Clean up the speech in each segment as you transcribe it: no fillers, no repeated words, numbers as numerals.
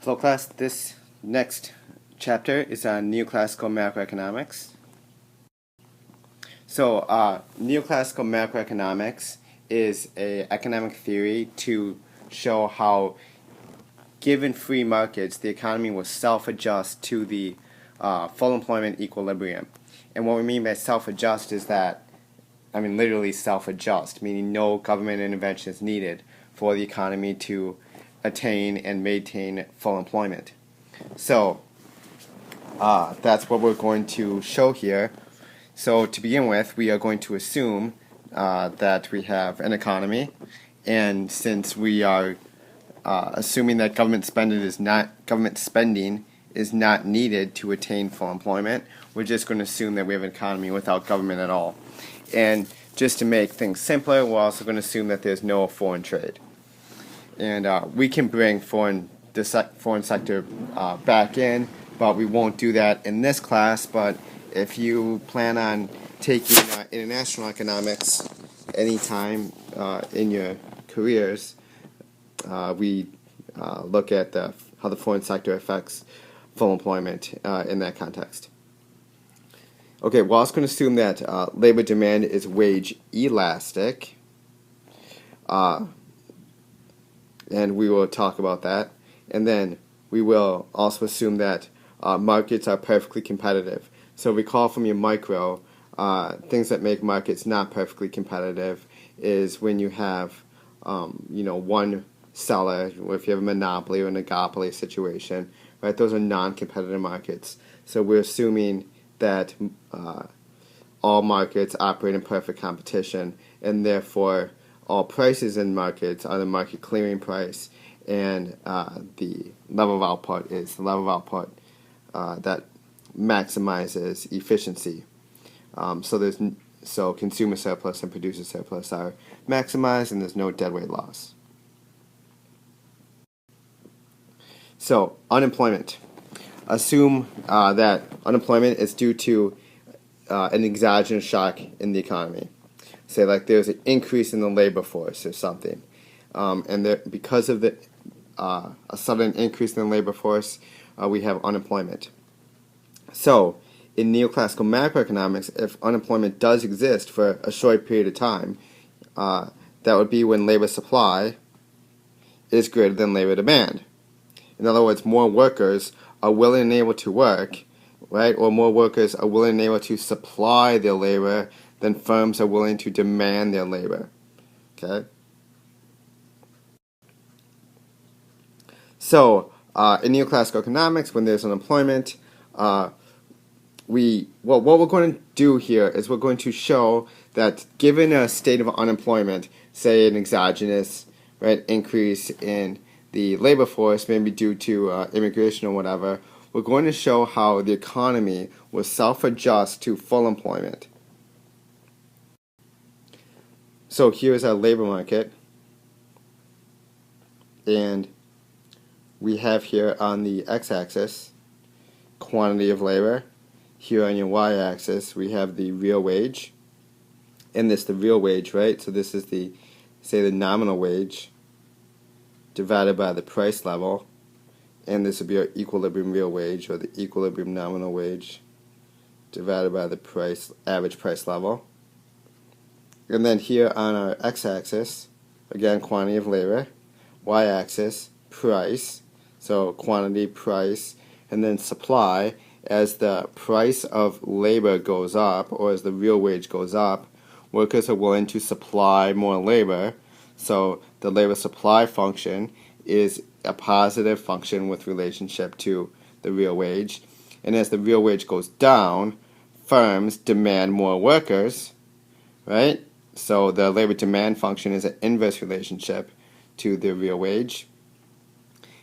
Hello class, this next chapter is on Neoclassical Macroeconomics. So, Neoclassical Macroeconomics is an economic theory to show how, given free markets, the economy will self-adjust to the full employment equilibrium. And what we mean by self-adjust is that, literally self-adjust, meaning no government intervention is needed for the economy to attain and maintain full employment. So that's what we're going to show here. So to begin with, we are going to assume that we have an economy, and since we are assuming that government spending is not needed to attain full employment, we're just going to assume that we have an economy without government at all. And just to make things simpler, we're also going to assume that there's no foreign trade. And we can bring the foreign sector back in, but we won't do that in this class. But if you plan on taking international economics anytime in your careers, we look at how the foreign sector affects full employment in that context. Okay, we're also going to assume that labor demand is wage elastic. And we will talk about that. And then we will also assume that markets are perfectly competitive. So recall from your micro, things that make markets not perfectly competitive is when you have, one seller, or if you have a monopoly or an oligopoly situation, right? Those are non-competitive markets. So we're assuming that all markets operate in perfect competition, and therefore all prices in markets are the market clearing price, and the level of output is the level of output that maximizes efficiency. So consumer surplus and producer surplus are maximized, and there's no deadweight loss. So unemployment. Assume that unemployment is due to an exogenous shock in the economy. Say like there's an increase in the labor force or something, and because of a sudden increase in the labor force, we have unemployment. So in neoclassical macroeconomics, if unemployment does exist for a short period of time, that would be when labor supply is greater than labor demand. In other words, more workers are willing and able to work, right? Or more workers are willing and able to supply their labor than firms are willing to demand their labor. Okay? So, in neoclassical economics, when there's unemployment, what we're going to do here is we're going to show that given a state of unemployment, say an exogenous increase in the labor force, maybe due to immigration or whatever, we're going to show how the economy will self-adjust to full employment. So here's our labor market, and we have here on the x-axis quantity of labor. Here on your y-axis we have the real wage, and this the real wage, right? So this is the nominal wage divided by the price level, and this would be our equilibrium real wage, or the equilibrium nominal wage divided by the average price level. And then here on our x-axis, again, quantity of labor, y-axis, price, so quantity, price, and then supply. As the price of labor goes up, or as the real wage goes up, workers are willing to supply more labor, so the labor supply function is a positive function with relationship to the real wage. And as the real wage goes down, firms demand more workers, right? So the labor demand function is an inverse relationship to the real wage.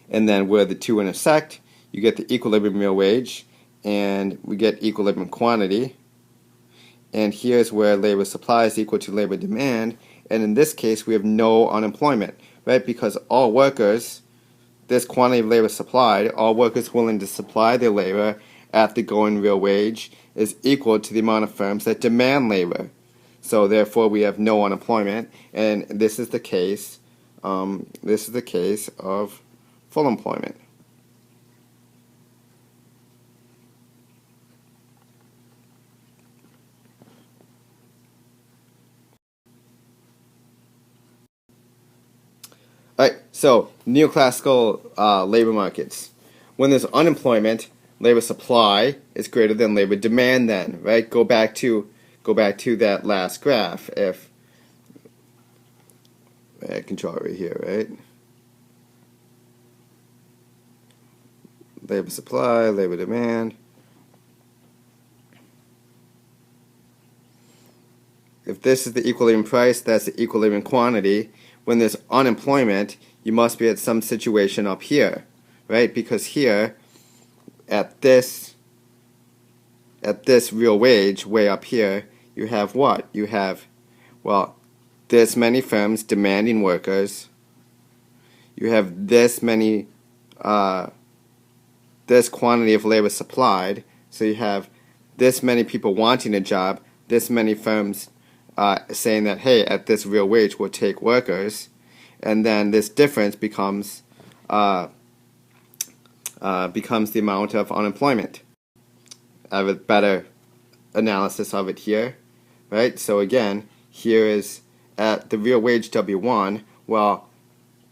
And then where the two intersect, you get the equilibrium real wage, and we get equilibrium quantity. And here's where labor supply is equal to labor demand. And in this case, we have no unemployment, right? Because all workers, this quantity of labor supplied, all workers willing to supply their labor at the going real wage is equal to the amount of firms that demand labor. So therefore, we have no unemployment, and this is the case of full employment. Right, so neoclassical labor markets. When there's unemployment, labor supply is greater than labor demand. Then, right? Go back to that last graph. If I can draw it right here, right? Labor supply, labor demand. If this is the equilibrium price, that's the equilibrium quantity. When there's unemployment, you must be at some situation up here, right? Because here, at this real wage way up here, you have what? You have, well, this many firms demanding workers. You have this many, this quantity of labor supplied. So you have this many people wanting a job, this many firms saying that, hey, at this real wage we'll take workers, and then this difference becomes the amount of unemployment. I have a better analysis of it here, right? So again, here is at the real wage W1. Well,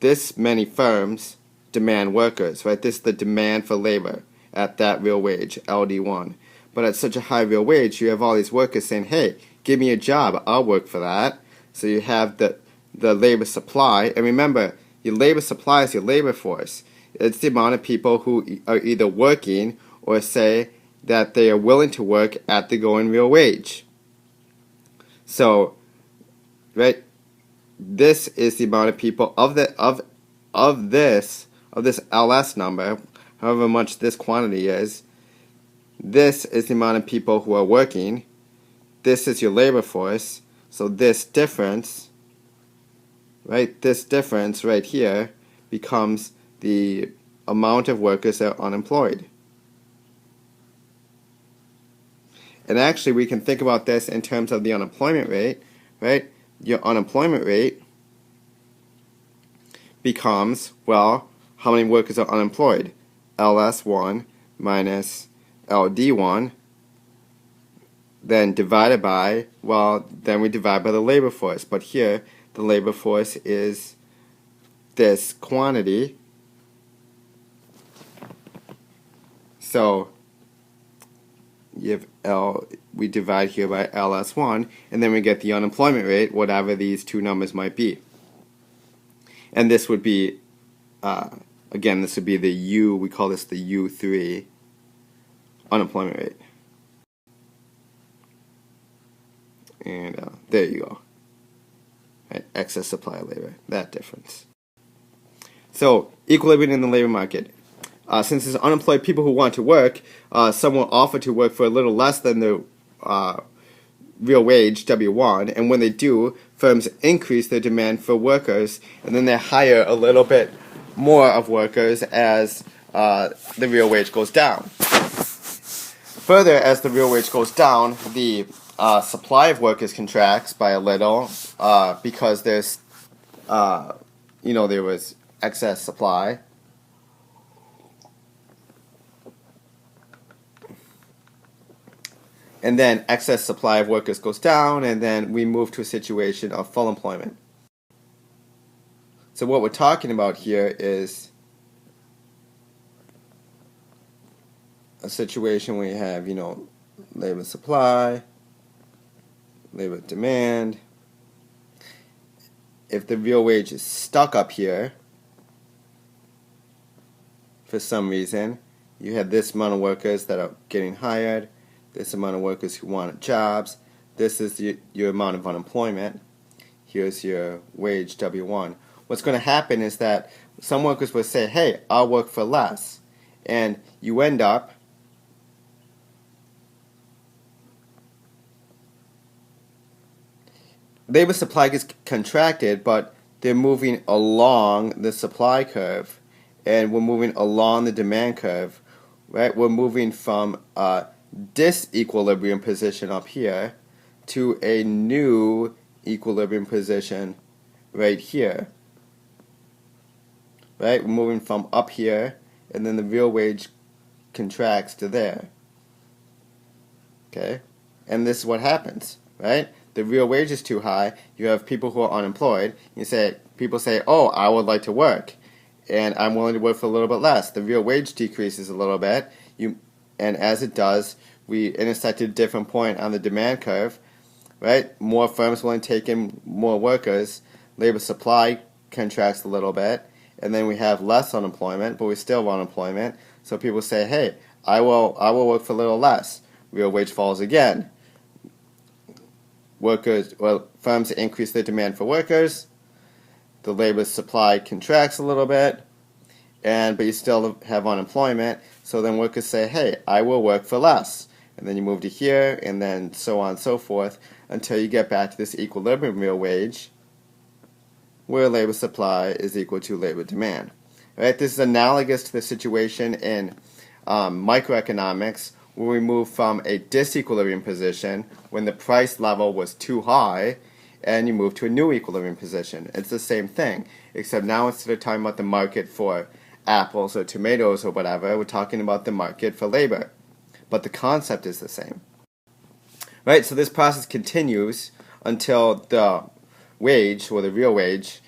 this many firms demand workers, right? This is the demand for labor at that real wage, LD1. But at such a high real wage, you have all these workers saying, hey, give me a job, I'll work for that. So you have the labor supply. And remember, your labor supply is your labor force. It's the amount of people who are either working or say that they are willing to work at the going real wage. So, right, this is the amount of people of this LS number, however much this quantity is. This is the amount of people who are working. This is your labor force. So this difference, right, this difference right here becomes the amount of workers that are unemployed. And actually, we can think about this in terms of the unemployment rate, right? Your unemployment rate becomes, well, how many workers are unemployed? LS1 minus LD1, then divided by, well, then we divide by the labor force. But here, the labor force is this quantity. So you have we divide here by LS1, and then we get the unemployment rate, whatever these two numbers might be. And this would be, again, this would be the U, we call this the U3 unemployment rate. And there you go. Right? Excess supply of labor, that difference. So, equilibrium in the labor market. Since there's unemployed people who want to work, some will offer to work for a little less than the real wage, W1, and when they do, firms increase their demand for workers, and then they hire a little bit more of workers as the real wage goes down. Further, as the real wage goes down, the supply of workers contracts by a little because there's, there was excess supply. And then excess supply of workers goes down, and then we move to a situation of full employment. So what we're talking about here is a situation where you have, labor supply, labor demand. If the real wage is stuck up here, for some reason, you have this amount of workers that are getting hired, this amount of workers who want jobs, this is your amount of unemployment, here's your wage W1. What's going to happen is that some workers will say, hey, I'll work for less, and you end up labor supply gets contracted, but they're moving along the supply curve, and we're moving along the demand curve, right? We're moving from disequilibrium position up here to a new equilibrium position right here, right? We're moving from up here, and then the real wage contracts to there, okay? And this is what happens, right? The real wage is too high, you have people who are unemployed, you say people say, oh, I would like to work, and I'm willing to work for a little bit less. The real wage decreases a little bit, and as it does, we intersect at a different point on the demand curve, right? More firms willing to take in more workers, labor supply contracts a little bit, and then we have less unemployment, but we still have unemployment. So people say, hey, I will work for a little less. Real wage falls again. Firms increase their demand for workers. The labor supply contracts a little bit, but you still have unemployment. So then workers say, hey, I will work for less. And then you move to here, and then so on and so forth, until you get back to this equilibrium real wage, where labor supply is equal to labor demand. Right? This is analogous to the situation in microeconomics, where we move from a disequilibrium position when the price level was too high, and you move to a new equilibrium position. It's the same thing, except now instead of talking about the market for apples or tomatoes or whatever, we're talking about the market for labor. But the concept is the same. Right? So this process continues until the wage, or the real wage,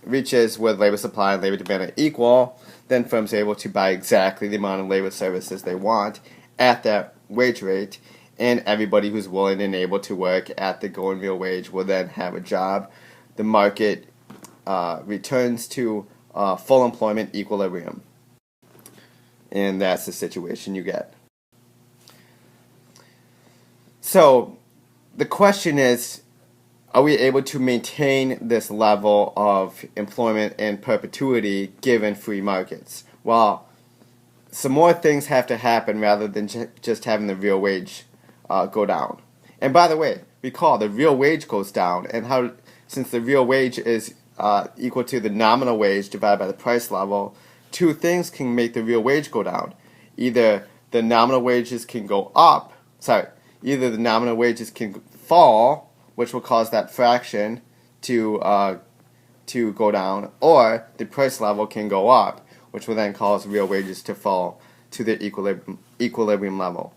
reaches where labor supply and labor demand are equal. Then firms are able to buy exactly the amount of labor services they want at that wage rate, and everybody who's willing and able to work at the going real wage will then have a job. The market returns to full employment equilibrium, and that's the situation you get. So the question is, are we able to maintain this level of employment in perpetuity given free markets? Well, some more things have to happen rather than just having the real wage go down. And by the way, recall the real wage goes down, and since the real wage is equal to the nominal wage divided by the price level, two things can make the real wage go down. Either the nominal wages can go up, either the nominal wages can fall, which will cause that fraction to go down, or the price level can go up, which will then cause real wages to fall to the equilibrium level.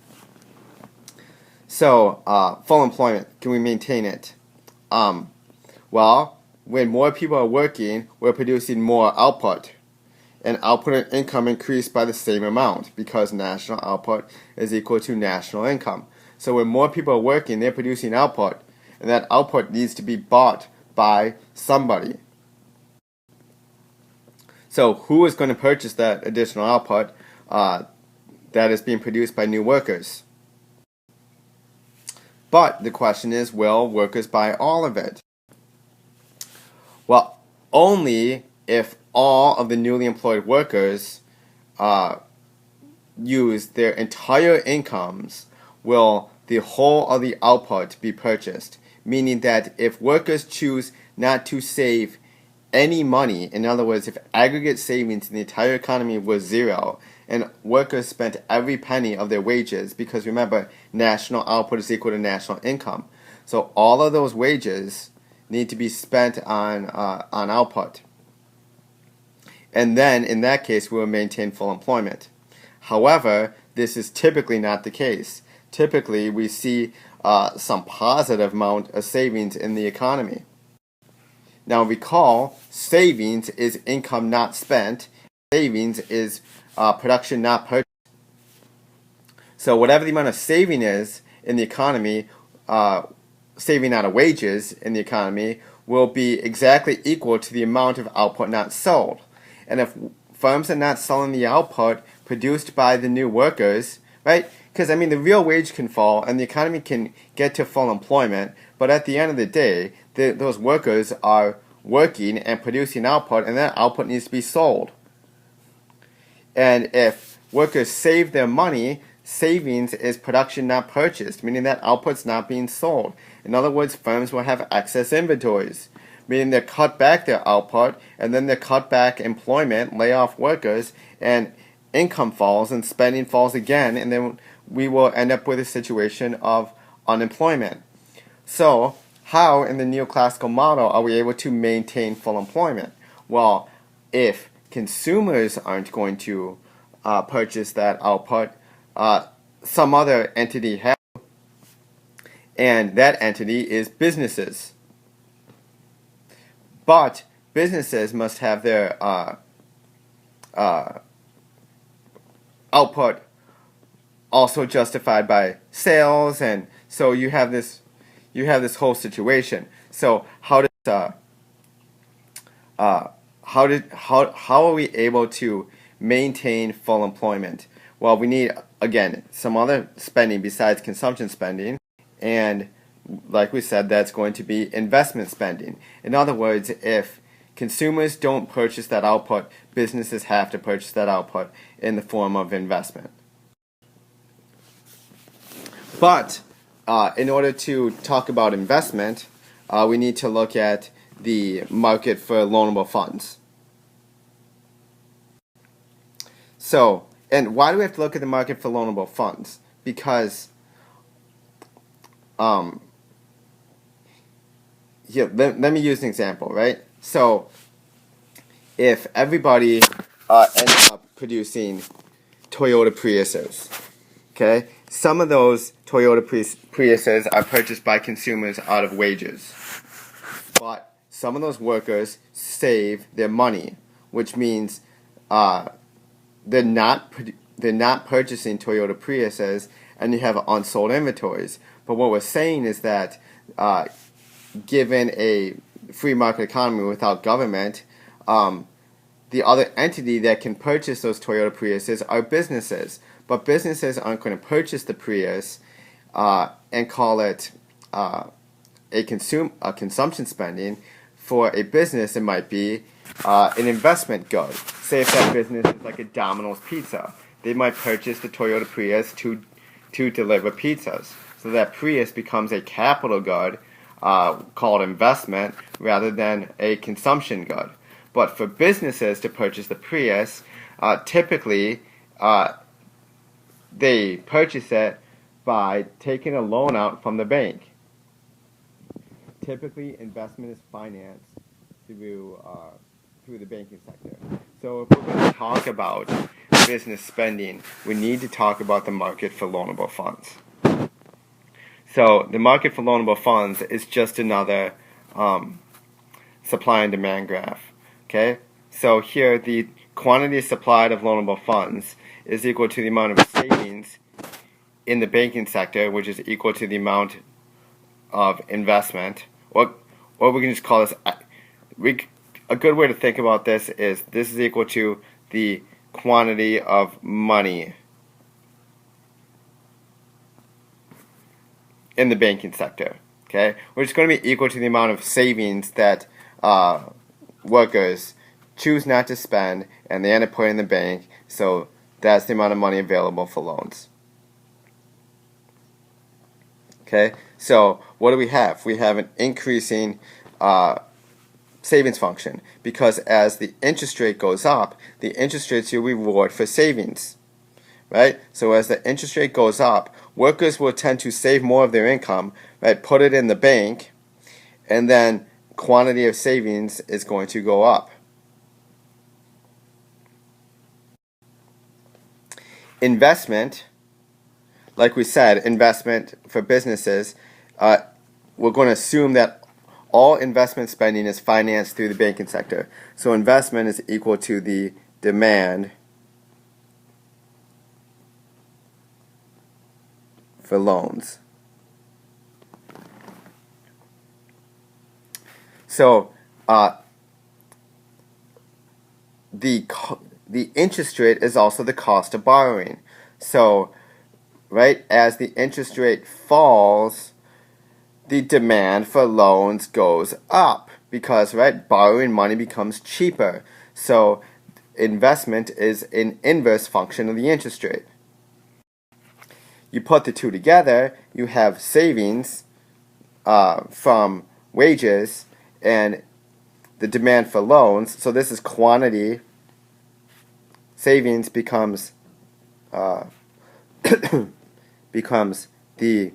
So, full employment, can we maintain it? Well, when more people are working, we're producing more output. And output and income increase by the same amount, because national output is equal to national income. So when more people are working, they're producing output, and that output needs to be bought by somebody. So who is going to purchase that additional output that is being produced by new workers? But the question is, will workers buy all of it? Well, only if all of the newly employed workers use their entire incomes will the whole of the output be purchased. Meaning that if workers choose not to save any money, in other words, if aggregate savings in the entire economy was zero, and workers spent every penny of their wages, because remember, national output is equal to national income. So all of those wages need to be spent on output. And then, in that case, we will maintain full employment. However, this is typically not the case. Typically, we see some positive amount of savings in the economy. Now recall, savings is income not spent. Savings is production not purchased. So whatever the amount of saving is in the economy, saving out of wages in the economy, will be exactly equal to the amount of output not sold. And if firms are not selling the output produced by the new workers, right? Because, the real wage can fall and the economy can get to full employment, but at the end of the day, those workers are working and producing output, and that output needs to be sold. And if workers save their money, savings is production not purchased, meaning that output's not being sold. In other words, firms will have excess inventories, meaning they cut back their output, and then they cut back employment, lay off workers, and income falls and spending falls again, and then we will end up with a situation of unemployment. So, how in the neoclassical model are we able to maintain full employment? Well, if consumers aren't going to purchase that output, some other entity has, and that entity is businesses. But businesses must have their output also justified by sales, and so you have this whole situation. So how are we able to maintain full employment? Well, we need, again, some other spending besides consumption spending, and like we said, that's going to be investment spending. In other words, if consumers don't purchase that output, businesses have to purchase that output in the form of investment. But in order to talk about investment, we need to look at the market for loanable funds. So, and why do we have to look at the market for loanable funds? Because here, let me use an example, right? So, if everybody ends up producing Toyota Priuses, okay, some of those Toyota Priuses are purchased by consumers out of wages, but some of those workers save their money, which means they're not purchasing Toyota Priuses, and you have unsold inventories. But what we're saying is that given a free market economy without government, the other entity that can purchase those Toyota Priuses are businesses. But businesses aren't going to purchase the Prius and call it a consumption spending. For a business, it might be an investment good. Say if that business is like a Domino's Pizza, they might purchase the Toyota Prius to deliver pizzas. So that Prius becomes a capital good called investment rather than a consumption good. But for businesses to purchase the Prius, typically they purchase it by taking a loan out from the bank. Typically, investment is financed through the banking sector. So if we're going to talk about business spending, we need to talk about the market for loanable funds. So the market for loanable funds is just another supply and demand graph. Okay, so here the quantity supplied of loanable funds is equal to the amount of savings in the banking sector, which is equal to the amount of investment. Or we can just call this, a good way to think about this is equal to the quantity of money in the banking sector, okay? Which is going to be equal to the amount of savings that workers choose not to spend and they end up putting in the bank, so that's the amount of money available for loans. Okay, so what do we have? We have an increasing savings function, because as the interest rate goes up, the interest rate's your reward for savings, right? So as the interest rate goes up, workers will tend to save more of their income, right? Put it in the bank, and then quantity of savings is going to go up. Investment, like we said, investment for businesses, we're going to assume that all investment spending is financed through the banking sector. So investment is equal to the demand for loans. So the interest rate is also the cost of borrowing. So, right, as the interest rate falls, the demand for loans goes up because, right, borrowing money becomes cheaper. So investment is an inverse function of the interest rate. You put the two together, you have savings from wages and the demand for loans. So this is quantity. Savings becomes becomes the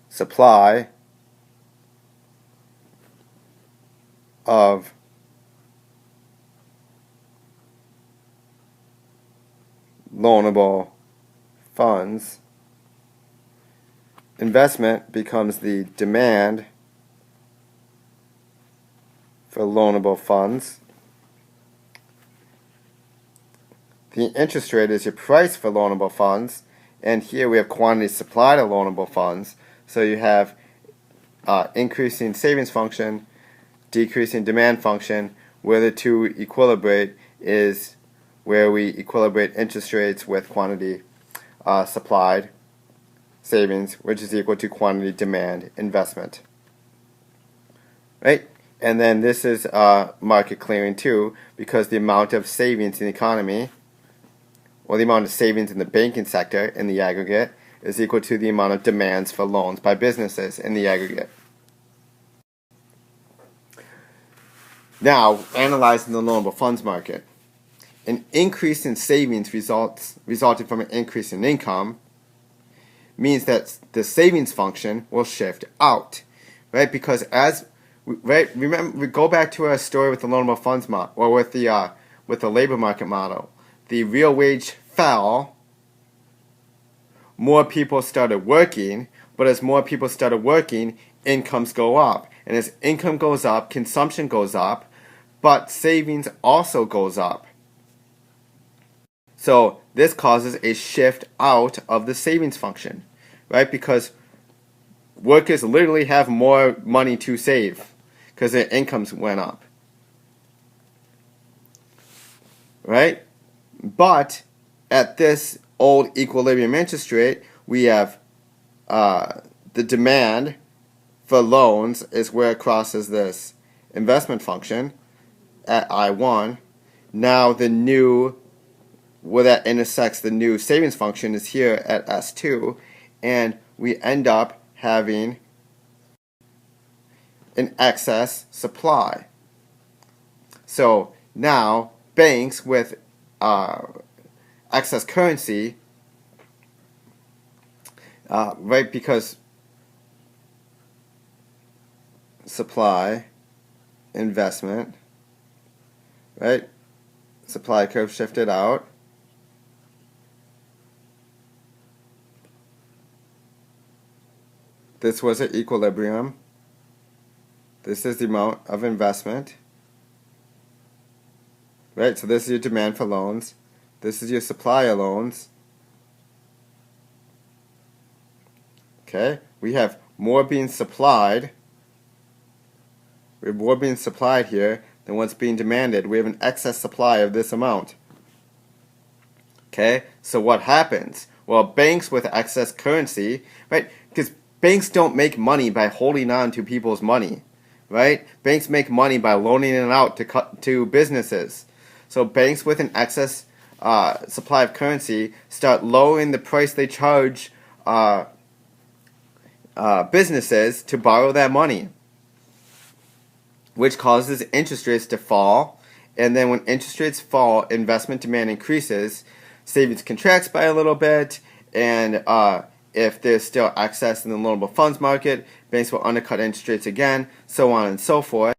supply of loanable funds. Investment becomes the demand for loanable funds. The interest rate is your price for loanable funds, and here we have quantity supplied of loanable funds. So you have increasing savings function, decreasing demand function. Where the two equilibrate is where we equilibrate interest rates with quantity supplied savings, which is equal to quantity demand investment. Right? And then this is market clearing too, because the amount of savings in the economy, or the amount of savings in the banking sector in the aggregate, is equal to the amount of demands for loans by businesses in the aggregate. Now, analyzing the loanable funds market. An increase in savings resulting from an increase in income means that the savings function will shift out, right? Because remember, we go back to our story with the loanable funds model, or with the labor market model. The real wage fell, more people started working, but as more people started working, incomes go up. And as income goes up, consumption goes up, but savings also goes up. So this causes a shift out of the savings function, right? Because workers literally have more money to save because their incomes went up, right? But at this old equilibrium interest rate, we have the demand for loans is where it crosses this investment function at I1. Now where that intersects the new savings function is here at S2, and we end up having an excess supply. So now banks with excess currency, right, because supply, investment, right, supply curve shifted out. This was at equilibrium. This is the amount of investment. Right, so this is your demand for loans. This is your supply of loans. Okay, we have more being supplied. We have more being supplied here than what's being demanded. We have an excess supply of this amount. Okay, so what happens? Well, banks with excess currency, right, because banks don't make money by holding on to people's money, right? Banks make money by loaning it out to businesses. So banks with an excess supply of currency start lowering the price they charge businesses to borrow that money, which causes interest rates to fall. And then when interest rates fall, investment demand increases, savings contracts by a little bit, and if there's still excess in the loanable funds market, banks will undercut interest rates again, so on and so forth,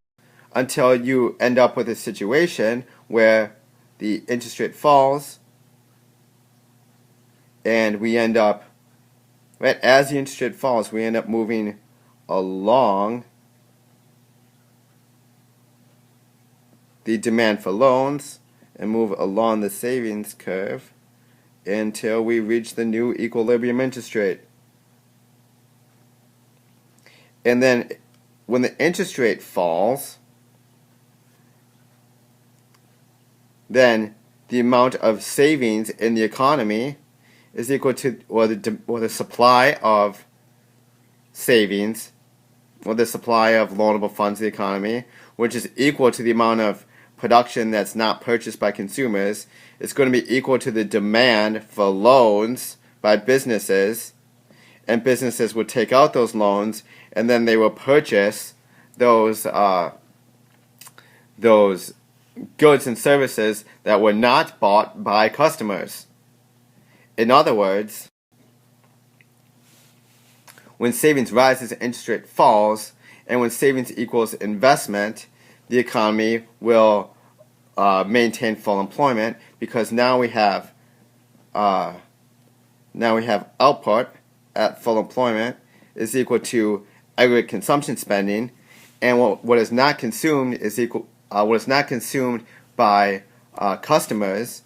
until you end up with a situation where the interest rate falls, and we end up, right, as the interest rate falls, we end up moving along the demand for loans and move along the savings curve until we reach the new equilibrium interest rate. And then when the interest rate falls, then the amount of savings in the economy is equal to, or the supply of savings, or the supply of loanable funds in the economy, which is equal to the amount of production that's not purchased by consumers. It's going to be equal to the demand for loans by businesses, and businesses would take out those loans, and then they will purchase those goods and services that were not bought by customers. In other words, when savings rises, interest rate falls, and when savings equals investment, the economy will maintain full employment, because now we have output at full employment is equal to aggregate consumption spending, and what is not consumed is what is not consumed by customers.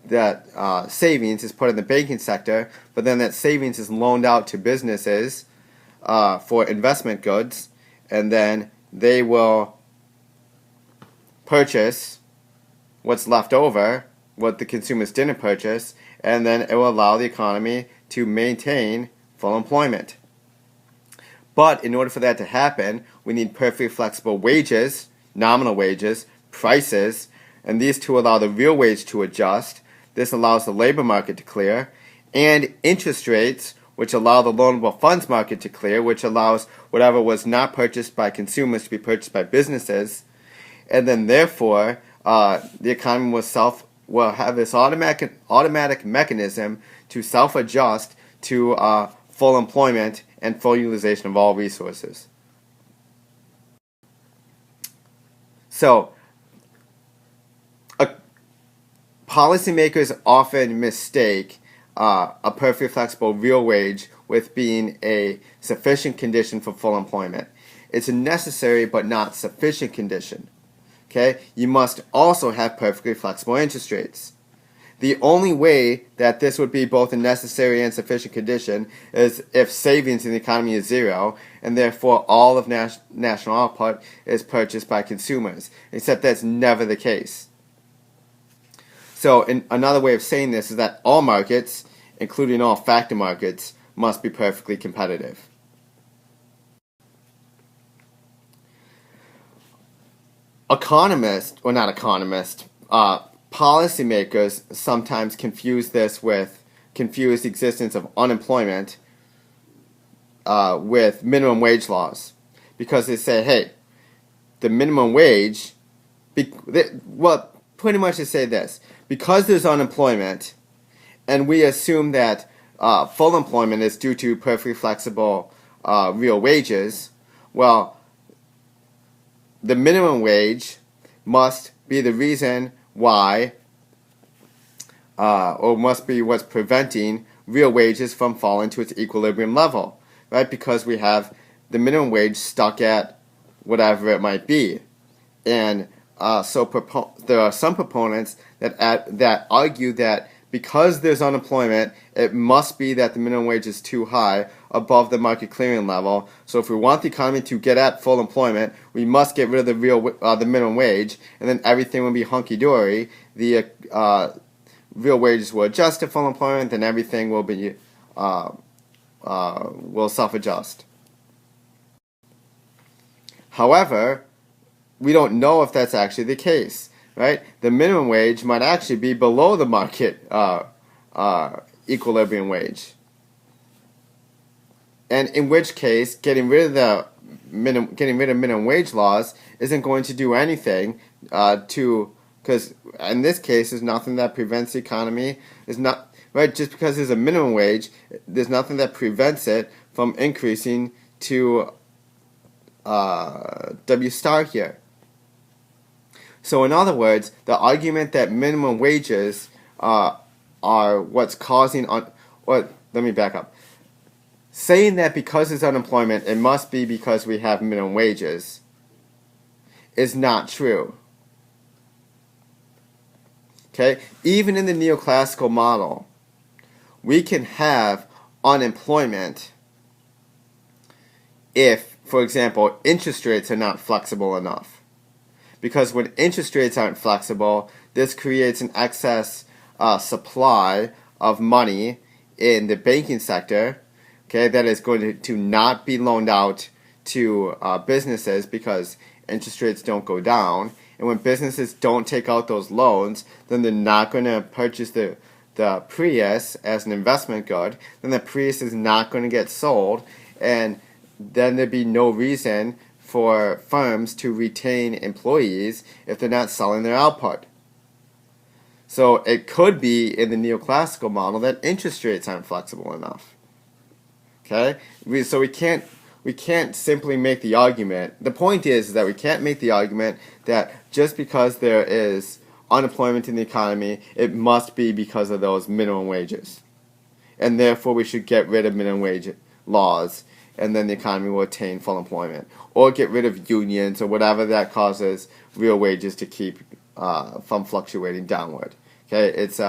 That savings is put in the banking sector, but then that savings is loaned out to businesses for investment goods, and then they will purchase what's left over, what the consumers didn't purchase, and then it will allow the economy to maintain full employment. But in order for that to happen, we need perfectly flexible wages, nominal wages, prices, and these two allow the real wage to adjust. This allows the labor market to clear, and interest rates, which allow the loanable funds market to clear, which allows whatever was not purchased by consumers to be purchased by businesses. And then therefore, the economy will have this automatic mechanism to self-adjust to full employment and full utilization of all resources. So, policymakers often mistake a perfectly flexible real wage with being a sufficient condition for full employment. It's a necessary but not sufficient condition. Okay? You must also have perfectly flexible interest rates. The only way that this would be both a necessary and sufficient condition is if savings in the economy is zero, and therefore all of national output is purchased by consumers, except that's never the case. So another way of saying this is that all markets, including all factor markets, must be perfectly competitive. Policymakers sometimes confuse the existence of unemployment with minimum wage laws, because they say, hey, the minimum wage, pretty much they say this, because there's unemployment, and we assume that full employment is due to perfectly flexible real wages, well, the minimum wage must be the reason why, or must be what's preventing real wages from falling to its equilibrium level, right? Because we have the minimum wage stuck at whatever it might be. And so there are some proponents that argue that because there's unemployment, it must be that the minimum wage is too high, above the market clearing level. So if we want the economy to get at full employment, we must get rid of the minimum wage, and then everything will be hunky-dory. The real wages will adjust to full employment, and everything will be will self-adjust. However, we don't know if that's actually the case, right? The minimum wage might actually be below the market equilibrium wage, and in which case, getting rid of minimum wage laws isn't going to do anything because in this case, there's nothing that prevents the economy. Is not right just because there's a minimum wage. There's nothing that prevents it from increasing to W star here. So in other words, the argument that minimum wages are what's causing let me back up. Saying that because there's unemployment, it must be because we have minimum wages is not true. Okay? Even in the neoclassical model, we can have unemployment if, for example, interest rates are not flexible enough. Because when interest rates aren't flexible, this creates an excess supply of money in the banking sector, okay, that is going to not be loaned out to businesses because interest rates don't go down. And when businesses don't take out those loans, then they're not going to purchase the Prius as an investment good. Then the Prius is not going to get sold, and then there'd be no reason for firms to retain employees if they're not selling their output. So it could be in the neoclassical model that interest rates aren't flexible enough. Okay? So we can't simply make the argument. The point is that we can't make the argument that just because there is unemployment in the economy, it must be because of those minimum wages. And therefore we should get rid of minimum wage laws and then the economy will attain full employment. Or get rid of unions or whatever that causes real wages to keep from fluctuating downward. Okay, it's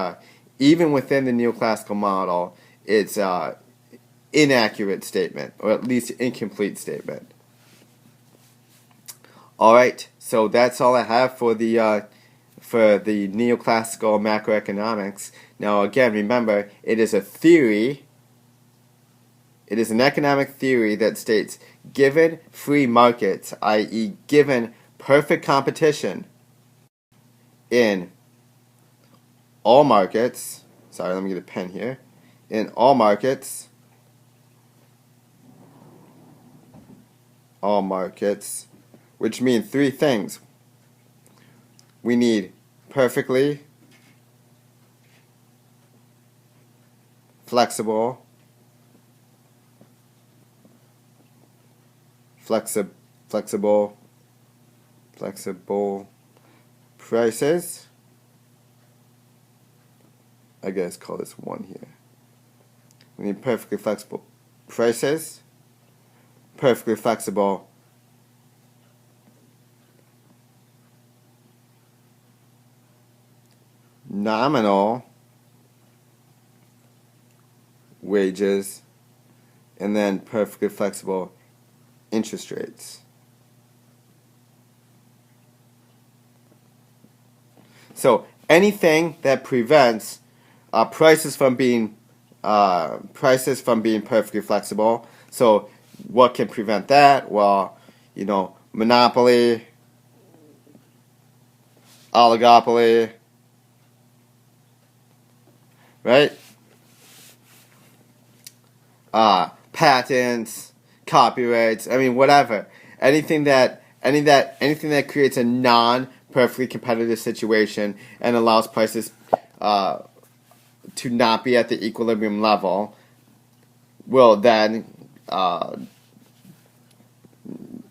even within the neoclassical model, it's inaccurate statement, or at least incomplete statement. All right, so that's all I have for the neoclassical macroeconomics. Now, again, remember, it is a theory. It is an economic theory that states, given free markets, i.e., given perfect competition in all markets. Sorry, let me get a pen here. In all markets, which mean three things. We need perfectly flexible prices. I guess call this one here. We need perfectly flexible prices, perfectly flexible nominal wages, and then perfectly flexible interest rates. So anything that prevents prices from being perfectly flexible. So what can prevent that? Well, monopoly, oligopoly, right? Patents, copyrights. I mean, whatever. Anything that creates a non-perfectly competitive situation and allows prices to not be at the equilibrium level will then not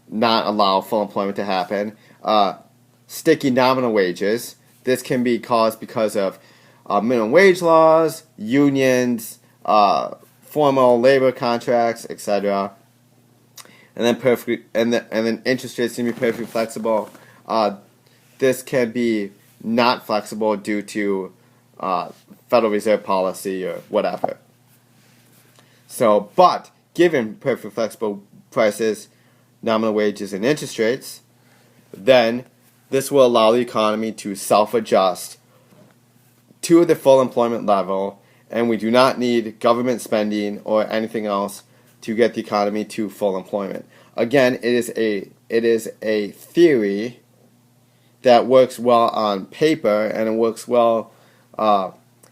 allow full employment to happen. Sticky nominal wages. This can be caused because of minimum wage laws, unions, formal labor contracts, etc. And then interest rates can be perfectly flexible. This can be not flexible due to Federal Reserve policy or whatever. So, but given perfectly flexible prices, nominal wages, and interest rates, then this will allow the economy to self-adjust to the full employment level, and we do not need government spending or anything else to get the economy to full employment. Again, it is a theory that works well on paper, and it works well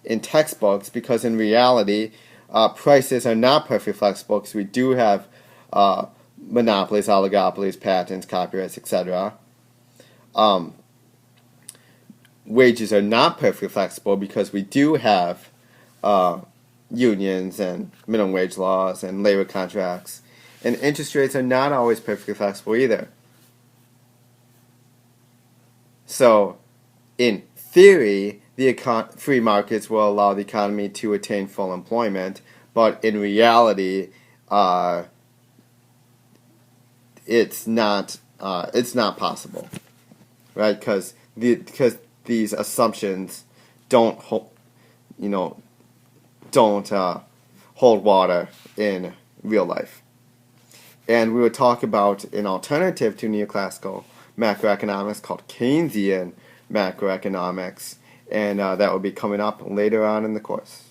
in textbooks, because in reality, prices are not perfectly flexible, because we do have monopolies, oligopolies, patents, copyrights, etc. Wages are not perfectly flexible because we do have unions and minimum wage laws and labor contracts. And interest rates are not always perfectly flexible either. So, in theory, the free markets will allow the economy to attain full employment, but in reality, it's not possible, right? Because these assumptions don't hold water in real life. And we would talk about an alternative to neoclassical macroeconomics called Keynesian macroeconomics, and that will be coming up later on in the course.